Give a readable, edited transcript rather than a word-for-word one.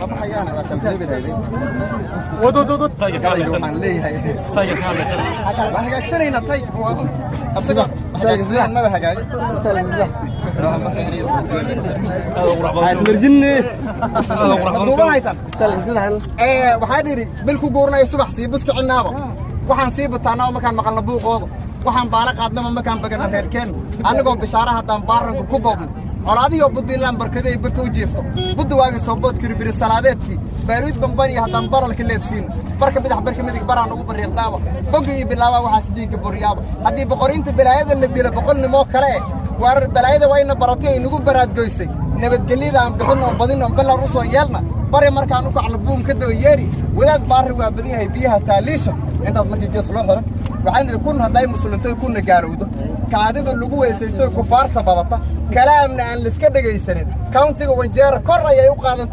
بحيانا وكان هذه ودود طيب طيب بحاجة سنين طيب الصقر سنين ما بحاجة روح نطلعني مرجني دوبنا هيثم وحاديري بالكو قورنا يصبح سيبسك عنابه waxaan sii bataanaa ma kan maqalna buuqooda waxaan baala qaadnaa ma kan bagana reerkeen anagoo bishaaraha daan baaranku ku boobno colaadiyo budilaan barkaday birtu jiifto budu waagi soo bood kiri bir salaadeedkii baaruud bambani hadaan baralka leefsiin barka barka midig baraan ugu bariiqdaaba bogi bilaawa waxa sidiinka buriyaaba hadii boqorinta bilaayada la dilo boqolnimo kale war bilaayada wayna baratay inagu baraad goysay nabadgelyada aan bixino badino balla rusoo yeelna bari markaan u kacno buum ka daba yeeri wadaad baar waa badan yahay biyaha taaliisha intaas markii gees loo xiro waxaan idin kun haday muslimtay kun gaarowdo kaadida lagu weysaysto kufaarta badata kalaamna aan la iska dhageysanin countiga wanjeer kor ayay u qaadan